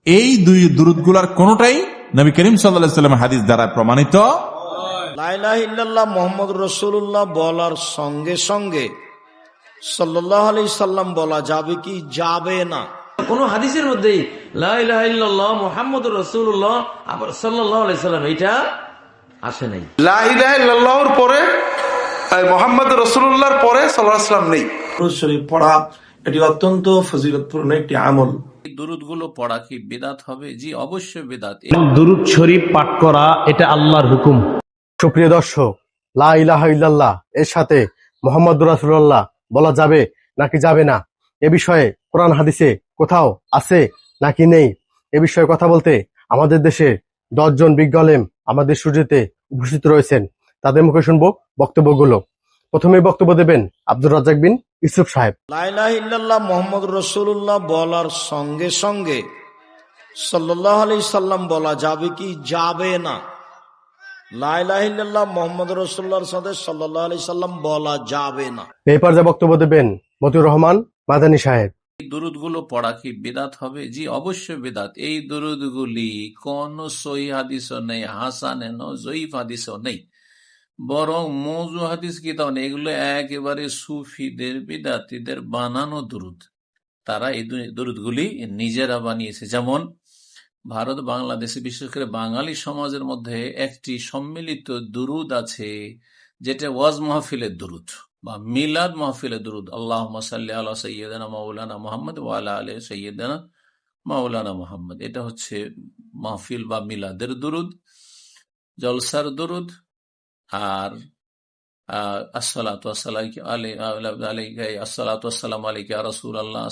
এই দুই দুরূদগুলোর কোনটাই নবী করিম সাল্লাল্লাহু আলাইহি ওয়াসাল্লাম হাদিস দ্বারা প্রমাণিত। লা ইলাহা ইল্লাল্লাহ মুহাম্মদুর রাসূলুল্লাহ বলার সঙ্গে সঙ্গে সাল্লাল্লাহু আলাইহি সাল্লাম বলা যাবে কি যাবে না? কোন হাদিসের মধ্যেই লা ইলাহা ইল্লাল্লাহ মুহাম্মাদুর রাসূলুল্লাহ আবার সাল্লাল্লাহু আলাইহি সাল্লাম এটা আসে নাই। লা ইলাহা ইল্লাল্লাহর পরে মুহাম্মদ রাসূলুল্লাহর পরে সাল্লাল্লাহু আলাইহি ওয়াসাল্লাম নেই। দুরূদ শরীফ পড়া এটি অত্যন্ত ফজিলতপূর্ণ একটি আমল। দুরুদগুলো পড়া কি বিদাত হবে? জি, অবশ্যই বিদাত। দুরূদ শরীফ পাঠ করা এটা আল্লাহর হুকুম। সুপ্রিয় দর্শক, লা ইলাহা ইল্লাল্লাহ এর সাথে মুহাম্মদুর রাসূলুল্লাহ বলা যাবে নাকি যাবে না, এ বিষয়ে কোরআন হাদিসে কোথাও আছে নাকি নেই, এ বিষয়ে কথা বলতে আমাদের দেশে 10 জন বিজ্ঞ আলেম আমাদের স্টুডিওতে উপস্থিত রয়েছেন। তাদের মুখে শুনবো বক্তব্যগুলো। প্রথমে বক্তব্য দেবেন আব্দুর রাজ্জাক বিন ইউসুফ সাহেব। লা ইলাহা ইল্লাল্লাহ মুহাম্মদুর রাসূলুল্লাহ বলার সঙ্গে সঙ্গে সাল্লাল্লাহু আলাইহি সাল্লাম বলা যাবে কি যাবে না? লা ইলাহা ইল্লাল্লাহ মুহাম্মদুর রাসূলুল্লাহর সাথে সাল্লাল্লাহু আলাইহি সাল্লাম বলা যাবে না। এই পর্যায়ে বক্তব্য দেবেন মতিউর রহমান মাদানী সাহেব। দুরুদগুলো পড়া কি বিদাত হবে? জি, অবশ্যই বিদাত। এই দুরুদগুলি কোন সহিহ হাদিসও নেই, হাসানে জয়ীফ হাদিসও নেই, বরং মওযু হাদিস কিতাব নেই। এগুলো একেবারে সুফিদের বিদাতীদের বানানো দুরুদ। তারা এই দুরুদগুলি নিজেরা বানিয়েছে। যেমন ভারত বাংলাদেশে, বিশেষ করে বাঙালি সমাজের মধ্যে একটি সম্মিলিত দুরুদ আছে, যেটা ওয়াজ মাহফিলের দুরুদ বা মিলাদ মাহফিলের দুরুদ। আল্লাহুম্মা সাল্লি আলা সাইয়্যিদিনা মাওলানা মুহাম্মদ ওয়া আলা আলি সাইয়্যিদিনা মাওলানা মুহাম্মদ। এটা হচ্ছে মাহফিল বা মিলাদের দুরুদ, জলসার দুরুদ। আর আসসালাতু ওয়াসসালামু আলাইকা ইয়া রাসূলুল্লাহ,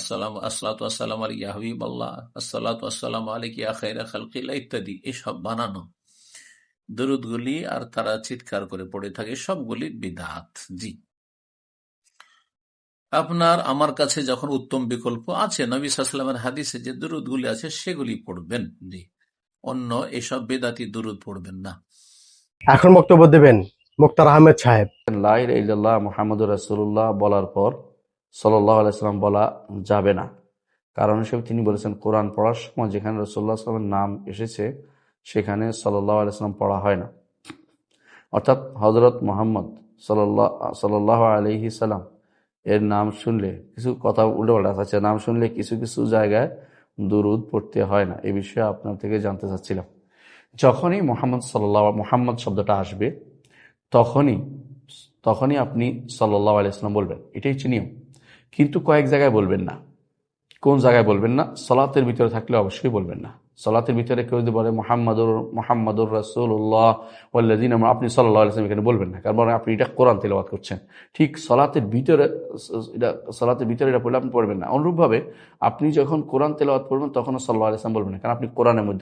আসসালাতু ওয়াসসালামু আলাইকা ইয়া হাবিবাল্লাহ, আসসালাতু ওয়াসসালামু আলাইকা ইয়া খায়রা খালকিল্লাহ ইত্যাদি। এসব বানানো দুরুদগুলি আর তারা চিৎকার করে পড়ে থাকে, সবগুলি বিদআত। জি, আপনার আমার কাছে যখন উত্তম বিকল্প আছে, নবী সাল্লাল্লাহু আলাইহি ওয়াসাল্লামের হাদিসে যে দুরুদগুলি আছে সেগুলি পড়বেন। জি, অন্য এসব বিদআতি দুরুদ পড়বেন না। এখন বক্তব্য দেবেন মুক্তার আহমেদ সাহেব। লা ইলাহা ইল্লাল্লাহ মুহাম্মাদুর রাসূলুল্লাহ বলার পর সাল্লাল্লাহু আলাইহি ওয়াসাল্লাম বলা যাবে না। কারণ হিসেবে তিনি বলেছেন, কোরআন পড়ার সময় যেখানে রাসূলুল্লাহ সাল্লাল্লাহু আলাইহি ওয়াসাল্লামের নাম এসেছে সেখানে সাল্লাল্লাহু আলাইহি ওয়াসাল্লাম পড়া হয় না। অর্থাৎ হযরত মুহাম্মদ সাল্লাল্লাহু আলাইহি সাল্লাম এর নাম শুনলে কিছু কথা উল্টোপাল্টা আছে, নাম শুনলে কিছু কিছু জায়গায় দুরুদ পড়তে হয় না। এই বিষয়ে আপনার থেকে জানতে চাচ্ছিলাম। যখনই মুহাম্মদ শব্দটা আসবে তখনই আপনি সাল্লাল্লাহু আলাইহি ওয়াসাল্লাম বলবেন, এটাই হচ্ছে নিয়ম। কিন্তু কয়েক জায়গায় বলবেন না। কোন জায়গায় বলবেন না? সালাতের ভিতরে থাকলে অবশ্যই বলবেন না। সালাতের ভিতরে কেউ যদি বলে মুহাম্মাদুর রাসূলুল্লাহ ওয়াল্লাযিনা, আপনি সাল্লাল্লাহু আলাইহি ওয়াসাল্লাম এখানে বলবেন না, কারণ আপনি এটা কোরআন তেলাওয়াত করছেন। ঠিক সালাতের ভিতরে এটা পড়লে আপনি পড়বেন না। অনুরূপভাবে আপনি যখন কোরআন তেলাওয়াত পড়বেন তখন সাল্লাল্লাহু আলাইহি ওয়াসাল্লাম বলবেন না, কারণ আপনি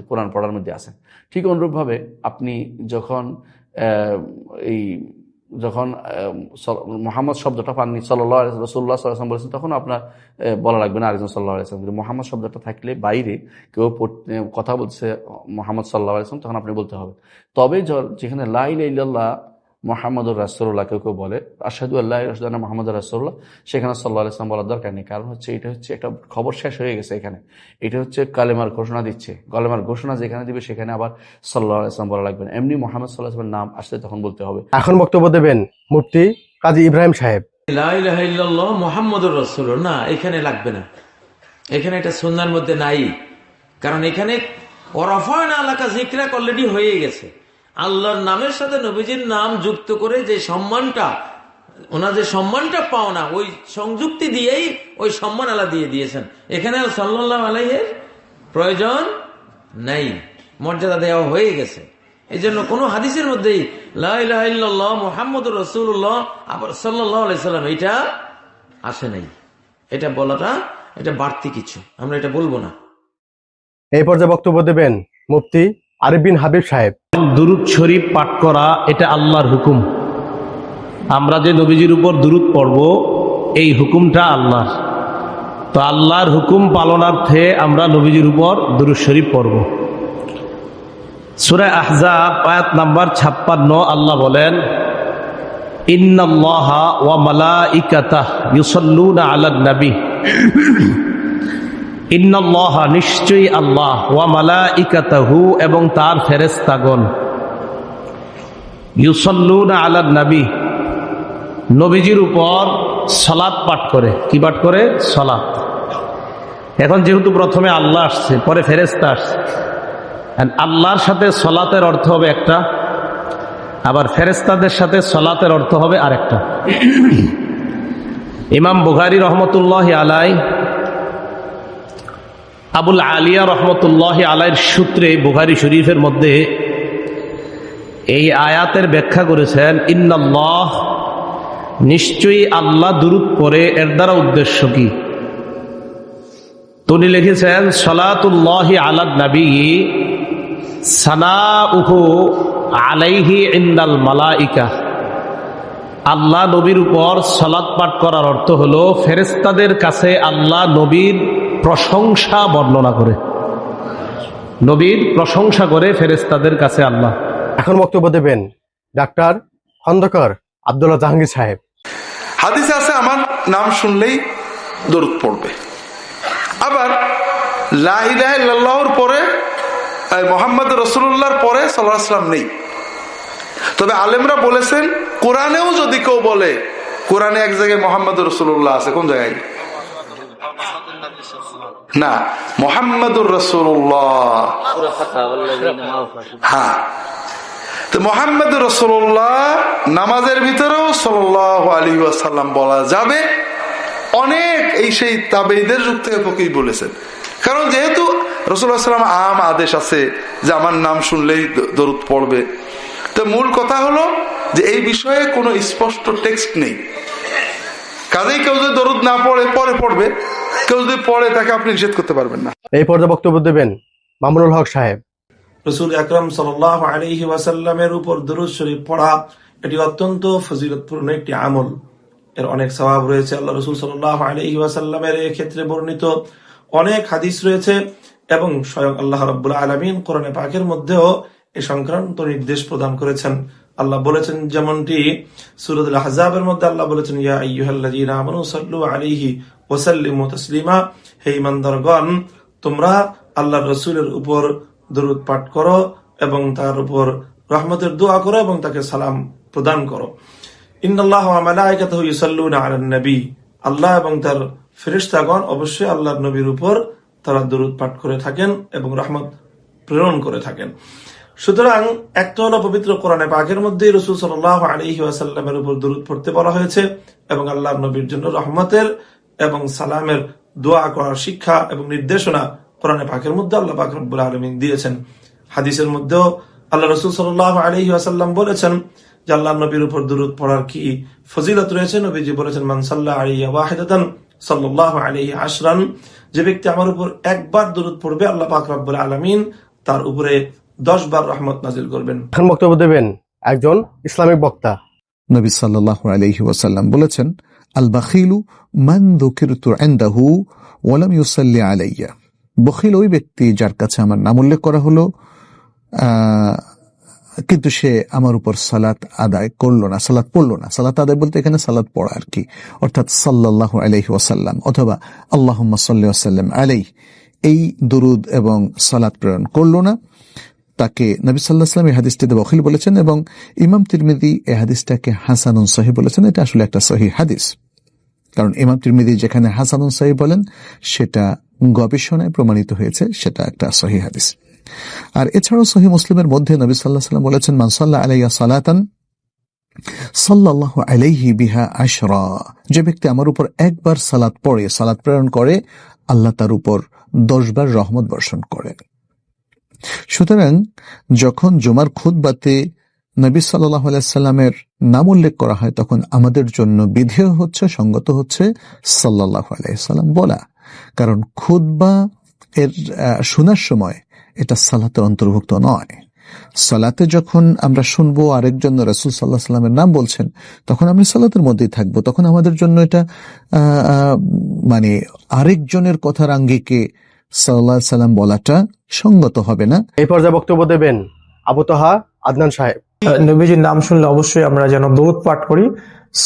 কোরআন পড়ার মধ্যে আছেন। ঠিক অনুরূপভাবে আপনি যখন মুহাম্মদ শব্দটা পাননি, সাল্লাল্লাহু আলাইহি রাসূলুল্লাহ সাল্লাল্লাহু আলাইহি ওয়াসাল্লাম বলেছেন, তখন আপনার বলা লাগবে না আরেকজন সাল্লাল্লাহু আলাইহি ওয়াসাল্লাম। মুহাম্মদ শব্দটা থাকলে বাইরে কেউ কথা বলছে মুহাম্মদ সাল্লাল্লাহু আলাইহি ওয়াসাল্লাম, তখন আপনি বলতে হবে। তবে যেখানে লা ইলাহা ইল্লাল্লাহ মুহাম্মাদুর রাসূলুল্লাহ কেউ বলে, আশহাদু আল্লা ইলাহা ইল্লাল্লাহ মুহাম্মাদুর রাসূলুল্লাহ, সেখানে সাল্লাল্লাহু আলাইহি ওয়াসাল্লাম বলার দরকার নেই। কারণ এটা হচ্ছে একটা খবর শেষ হয়ে গেছে। এখানে এটা হচ্ছে কালেমার ঘোষণা দিচ্ছে। কালেমার ঘোষণা যেখানে দিবে সেখানে আবার সাল্লাল্লাহু আলাইহি ওয়াসাল্লাম বলা লাগবে না। এমনি মুহাম্মদ সাল্লাল্লাহু আলাইহি ওয়াসাল্লামের নাম আসলে তখন বলতে হবে। এখন বক্তব্য দেবেন মুফতি কাজী ইব্রাহিম সাহেব। লা ইলাহা ইল্লাল্লাহ মুহাম্মাদুর রাসূলুল্লাহ, না, এখানে লাগবে না। এখানে এটা সুন্নাহর মধ্যে নাই। কারণ এখানে ওয়ারাফা'না লাকা যিকরাক অলরেডি হয়ে গেছে। আল্লাহর নামের সাথে নবীজির নাম যুক্ত করে যে সম্মানটা, ওনার যে সম্মানটা পাও না, ওই সংযুক্তি দিয়েই ওই সম্মান আল্লাহ দিয়ে দিয়েছেন। এখানে সাল্লাল্লাহু আলাইহির প্রয়োজন নাই, মর্যাদা দেওয়া হয়ে গেছে। এই জন্য কোন হাদিসের মধ্যেই লা ইলাহা ইল্লাল্লাহ মুহাম্মাদুর রাসূলুল্লাহ আবার সাল্লাল্লাহু আলাইহি সাল্লাম এটা আসে নাই। এটা বলাটা এটা বাড়তি কিছু, আমরা এটা বলবো না। এই পর্যায়ে বক্তব্য দেবেন মুফতি আরিফ বিন হাবিব সাহেব। দুরূদ শরীফ পাঠ করা এটা আল্লাহর হুকুম। আমরা যে নবীজির উপর দুরূদ পড়ব, এই হুকুমটা আল্লাহর। তো আল্লাহর হুকুম পালনার্থে আমরা নবীজির উপর দুরূদ শরীফ পড়ব। সূরা আহজাব আয়াত নাম্বার 56 আল্লাহ বলেন, ইন্নাল্লাহা ওয়া মালাইকাতাহু ইউসাল্লুনা আলান নবী ইন্নাল্লাহ নিশ্চয়ই আল্লাহ ওয়া মালাইকাতাহু এবং তার ফেরেশতাগণ ইউসাল্লুনা আলান নবী নবীজির উপর সালাত পাঠ করে। কি পাঠ করে? সালাত। এখন যেহেতু প্রথমে আল্লাহ আসছে, পরে ফেরেশতা আসছে, আল্লাহর সাথে সালাতের অর্থ হবে একটা, আবার ফেরেশতাদের সাথে সালাতের অর্থ হবে আরেকটা। ইমাম বুখারী রহমতুল্লাহি আলাই আবুল আলিয়া রহমতুল্লাহি আলাইর সূত্রে বুখারী শরীফের মধ্যে এই আয়াতের ব্যাখ্যা করেছেন, ইন্নাল্লাহ নিশ্চয়ই আল্লাহ দুরূদ পড়ে, এর দ্বারা উদ্দেশ্য কি? তিনি লিখেছেন, সালাতুল্লাহি আলান নবী সানাউহু আলাইহি ইনদাল মালাইকা। আল্লাহ নবীর উপর সালাত পাঠ করার অর্থ হলো ফেরেশতাদের কাছে আল্লাহ নবীর প্রশংসা বর্ণনা করে, নবীর প্রশংসা করে ফেরেশতাদের কাছে আল্লাহ। এখন বক্তব্য দেবেন ডাক্তার খন্দকার আব্দুল্লাহ জাহাঙ্গীর সাহেব। হাদিসে আছে আমার নাম শুনলেই দরুদ পড়বে। আবার লা ইলাহা ইল্লাল্লাহর পরে মুহাম্মদ রাসূলুল্লাহর পরে সাল্লাল্লাহু আলাইহি ওয়াসাল্লাম নেই। তবে আলেমরা বলেছেন কোরআনেও যদি কেউ বলে, কোরআনে এক জায়গায় মুহাম্মদ রাসূলুল্লাহ আছে, কোন জায়গায়? না, মুহাম্মাদুর রাসূলুল্লাহ। হ্যাঁ, তো মুহাম্মাদুর রাসূলুল্লাহ নামাজের ভিতরেও সাল্লাল্লাহু আলাইহি ওয়াসাল্লাম বলা যাবে। অনেক এই সেই তাবেঈদের যুগ থেকে ফকিহ বলেছেন, কারণ যেহেতু রাসূলুল্লাহ সাল্লাল্লাহু আলাইহি ওয়াসাল্লাম আম আদেশ আছে যে আমার নাম শুনলেই দরুদ পড়বে, তো মূল কথা হলো যে এই বিষয়ে কোনো স্পষ্ট টেক্সট নেই। কাজেই কেউ যদি দরুদ না পড়ে পরে পড়বে, কেউ যদি পড়ে তাকে আপনি নিষেধ করতে পারবেন না। এই পর্যায়ে বক্তব্য দেবেন মামুনুল হক সাহেব। রসুল আকরাম সাল্লাল্লাহু আলাইহি ওয়াসাল্লামের উপর দরুদ শরীফ পড়া এটি অত্যন্ত ফজিলতপূর্ণ একটি আমল, এর অনেক সওয়াব রয়েছে। আল্লাহ রসুল সাল্লাল্লাহু আলাইহি ওয়াসাল্লামের এই ক্ষেত্রে বর্ণিত অনেক হাদিস রয়েছে এবং স্বয়ং আল্লাহ রাব্বুল আলামিন কোরআনে পাকের মধ্যেও এই সংক্রান্ত নির্দেশ প্রদান করেছেন। আল্লাহ বলেছেন, যেমনটি সূরাতুল আহজাবের মধ্যে আল্লাহ বলেছেন, ইয়া আইয়ুহাল্লাযীনা আমানু সাল্লু আলাইহি ওয়া সাল্লিমু তাসলিমা, হে ঈমানদারগণ তোমরা আল্লাহর রাসূলের উপর দরুদ পাঠ করো এবং তার উপর রহমতের দোয়া করো এবং তাকে সালাম প্রদান করো। ইন্নাল্লাহা ওয়া মালাইকাতাহু ইউসাল্লুনা আলান নবী, আল্লাহ এবং তার ফেরেশতাগণ অবশ্যই আল্লাহর নবীর উপর তারা দরুদ পাঠ করে থাকেন এবং রহমত প্রেরণ করে থাকেন। সুতরাং একটা হলো পবিত্র কোরআনে পাকের মধ্যে রাসূল সাল্লাল্লাহু আলাইহি ওয়াসাল্লামের উপর দরুদ পড়তে বলা হয়েছে এবং আল্লাহর নবীর জন্য রহমতের এবং সালামের দোয়া করার শিক্ষা এবং নির্দেশনা কোরআনে পাকের মধ্যে আল্লাহ পাক রব্বুল আলামিন দিয়েছেন। হাদিসের মধ্যেও আল্লাহ রাসূল সাল্লাল্লাহু আলাইহি ওয়াসাল্লাম বলেছেন যে আল্লাহর নবীর উপর দরুদ পড়ার কি ফজিলত রয়েছে। নবীজি বলেছেন, মান সাল্লা আলাইহি ওয়াহিদাতান সাল্লাল্লাহু আলাইহি আশরান, যে ব্যক্তি আমার উপর একবার দরুদ পড়বে আল্লাহ পাক রব্বুল আলামিন তার উপরে 10 বার রহমত নাজিল করবেন। এখন বক্তব্য দেবেন একজন ইসলামিক বক্তা। নবী সাল্লাল্লাহু আলাইহি ওয়াসাল্লাম বলেছেন, আল বাখিলু মান যুকিরতু ইনদাহু ওয়া লাম ইউসাল্লি আলাইয়া। বখিল ওই ব্যক্তি যার কাছে আমার নাম উল্লেখ করা হলো কিন্তু সে আমার উপর সালাত আদায় করলো না, সালাত পড়লো না। সালাত আদায় বলতে এখানে সালাত পড়া আর কি, অর্থাৎ সাল্লাল্লাহু আলাইহি ওয়াসাল্লাম অথবা আল্লাহুম্মা সাল্লি ওয়া সাল্লিম আলাইহি, এই দুরুদ এবং সালাত প্রেরণ করলো না, তাকে নবী সাল্লাল্লাহু আলাইহি ওয়াসাল্লাম এই হাদিসটিতে বখিল বলেছেন এবং ইমাম তিরমিজি এই হাদিসটাকে হাসানুন সহিহ বলেছেন। এটা আসলে একটা সহিহ হাদিস, কারণ ইমাম তিরমিজি যেখানে হাসানুন সহিহ বলেন সেটা গবেষণায় প্রমাণিত হয়েছে, সেটা একটা সহিহ হাদিস। আর এছাড়াও সহিহ মুসলিমের মধ্যে নবী সাল্লাল্লাহু আলাইহি ওয়াসাল্লাম বলেছেন, মান সাল্লা আলাইয়া সালাতান সাল্লাল্লাহু আলাইহি বিহা আশরা, যে ব্যক্তি আমার উপর একবার সালাত পড়ে, সালাত প্রেরণ করে, আল্লাহ তার উপর 10 বার রহমত বর্ষণ করে। সুতরাং যখন জুমার খুতবাতে নবী সাল্লাল্লাহু আলাইহি ওয়াসাল্লামের নাম উল্লেখ করা হয় তখন আমাদের জন্য বিধেয় হচ্ছে, সঙ্গত হচ্ছে সাল্লাল্লাহু আলাইহি ওয়াসাল্লাম বলা, কারণ খুতবা এর শোনার সময় এটা সালাতের অন্তর্ভুক্ত নয়। সালাতে যখন আমরা শুনবো আরেকজন রাসূল সাল্লাল্লাহু আলাইহি ওয়াসাল্লামের নাম বলছেন তখন আমরা সালাতের মধ্যেই থাকবো, তখন আমাদের জন্য এটা মানে আরেকজনের কথার আঙ্গিকে সাল্লাল্লাহু আলাইহি ওয়াসাল্লাম বলাটা সঙ্গত হবে না। এই পর্যায়ে বক্তব্য দেবেন আবু তাহা আদনান সাহেব। নবীজির নাম শুনলে অবশ্যই আমরা যেন দরুদ পাঠ করি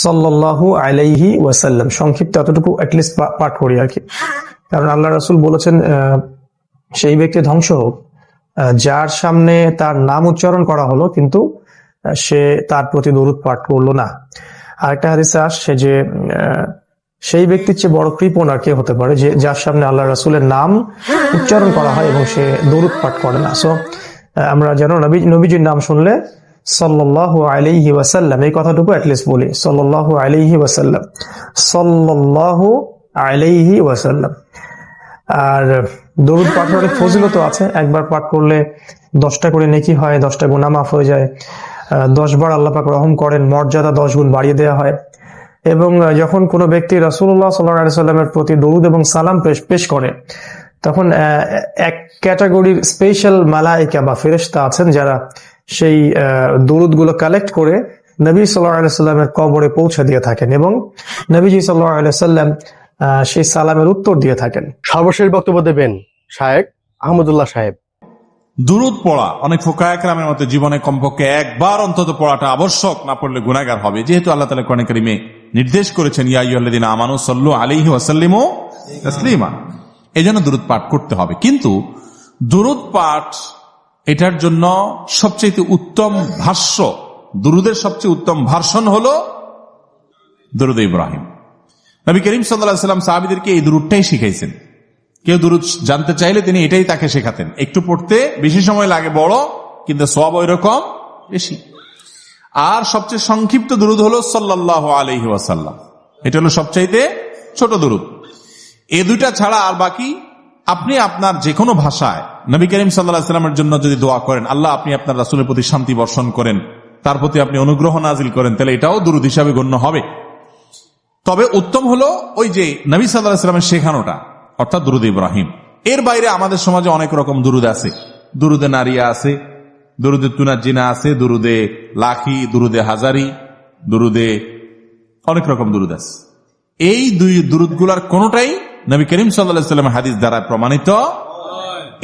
সাল্লাল্লাহু আলাইহি ওয়াসাল্লাম, সংক্ষিপ্ত এতটুকু অ্যাটলিস্ট পাঠ করি আর কি। কারণ আল্লাহ রাসূল বলেছেন সেই ব্যক্তি ধ্বংস হোক যার সামনে তার নাম উচ্চারণ করা হলো কিন্তু সে তার প্রতি দরুদ পাঠ করলো না। আরেকটা হাদিসে আসছে যে সেই ব্যক্তির চেয়ে বড় কৃপণ আর কে হতে পারে যে যার সামনে আল্লাহ রাসূলের নাম উচ্চারণ করা হয় এবং সে দরুদ পাঠ করে না। সো আমরা যেন নবীজির নাম শুনলে সাল্লাল্লাহু আলাইহি ওয়াসাল্লাম এই কথাটুকু অ্যাটলিস্ট বলি, সাল্লাল্লাহু আলাইহি ওয়াসাল্লাম, সাল্লাল্লাহু আলাইহি ওয়াসাল্লাম। আর দরুদ পাঠের অনেক ফজিলত আছে। একবার পাঠ করলে 10টা করে নেকি হয়, 10টা গুনাহ মাফ হয়ে যায়। 10 বার আল্লাহ পাক রহম করেন, মর্যাদা 10 গুণ বাড়িয়ে দেওয়া হয়। এবং যখন কোনো ব্যক্তি রাসূলুল্লাহ সাল্লাল্লাহু আলাইহি সাল্লামের প্রতি দরুদ এবং সালাম পেশ করে, তখন এক ক্যাটাগরির স্পেশাল মালায়েকা বা ফেরেশতা আছেন যারা সেই দরুদগুলো কালেক্ট করে নবী সাল্লাল্লাহু আলাইহি সাল্লামের কবরে পৌঁছে দিয়ে থাকেন এবং নবীজি সাল্লাল্লাহু আলাইহি সাল্লাম সেই সালামের উত্তর দিয়ে থাকেন। সর্বশেষ বক্তব্য দেবেন শায়েখ আহমদুল্লাহ সাহেব। দুরুদ পড়া অনেক ফুকায়ে কেরামের মতে জীবনে কমপক্ষে একবার অন্তত পড়াটা আবশ্যক, না পড়লে গুনাহগার হবে। যেহেতু আল্লাহ তাআলা কোরআনে কারীমে নির্দেশ করেছেন ইয়া আইয়ুহাল্লাযীনা আমানু সাল্লু আলাইহি ওয়া সাল্লিমু তাসলিমা, এজন্য দুরুদ পাঠ করতে হবে। কিন্তু দুরুদ পাঠ এটার জন্য সবচেয়ে উত্তম ভাষ্য, দুরুদের সবচেয়ে উত্তম ভার্সন হলো দুরুদ ইব্রাহিম। নবী করিম সাল্লাল্লাহু আলাইহি ওয়াসাল্লাম সাহাবীদেরকে এই দুরুদটাই শিখাইছেন। কেউ দুরুদ জানতে চাইলে তিনি এটাই তাকে শেখাতেন। একটু পড়তে বেশি সময় লাগে বড়, কিন্তু সওয়াব ওই রকম বেশি। আর সবচেয়ে সংক্ষিপ্ত দুরুদ হলো সাল্লাল্লাহু আলাইহি ওয়াসাল্লাম, এটা হলো সবচাইতে ছোট দুরুদ। এই দুইটা ছাড়া আর বাকি আপনি আপনার যে কোনো ভাষায় নবী করিম সাল্লাল্লাহু আলাইহি ওয়াসাল্লামের জন্য যদি দোয়া করেন, আল্লাহ আপনি আপনার রাসূলের প্রতি শান্তি বর্ষণ করেন, তার প্রতি আপনি অনুগ্রহ নাজিল করেন, তাহলে এটাও দুরুদ হিসাবে গণ্য হবে। তবে উত্তম হলো ওই যে নবী সাল্লাল্লাহু আলাইহি ওয়াসাল্লামের শেখানোটা, অর্থাৎ দুরুদ ইব্রাহিম। এর বাইরে আমাদের সমাজে অনেক রকম দুরুদ আছে। দুরুদে নারিয়া আছে, দুরুদে তুনাজ্জিনা আছে, দুরুদে লাখি, দুরুদে হাজারি, দুরুদে অনেক রকম দুরুদ আছে। এই দুই দুরুদগুলোর কোনোটাই নবী করিম সাল্লাল্লাহু আলাইহি ওয়াসাল্লামের হাদিস দ্বারা প্রমাণিত।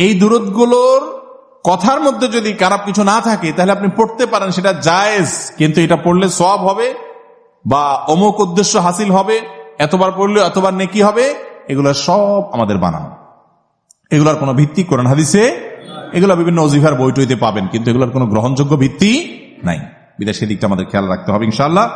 এই দুরুদগুলোর কথার মধ্যে যদি খারাপ কিছু না থাকে তাহলে আপনি পড়তে পারেন, সেটা জায়েজ, কিন্তু এটা পড়লে সওয়াব হবে বা অমুক উদ্দেশ্য হাসিল হবে, এতবার পড়লে এতবার নেকি হবে, এগুলো সব আমাদের বানানো। এগুলোর কোনো ভিত্তি কোরআন হাদিসে, এগুলো বিভিন্ন ওজিফার বই টইতে পাবেন, কিন্তু এগুলোর কোনো গ্রহণযোগ্য ভিত্তি নাই। বিধায় সেদিকটা আমাদের খেয়াল রাখতে হবে ইনশাআল্লাহ।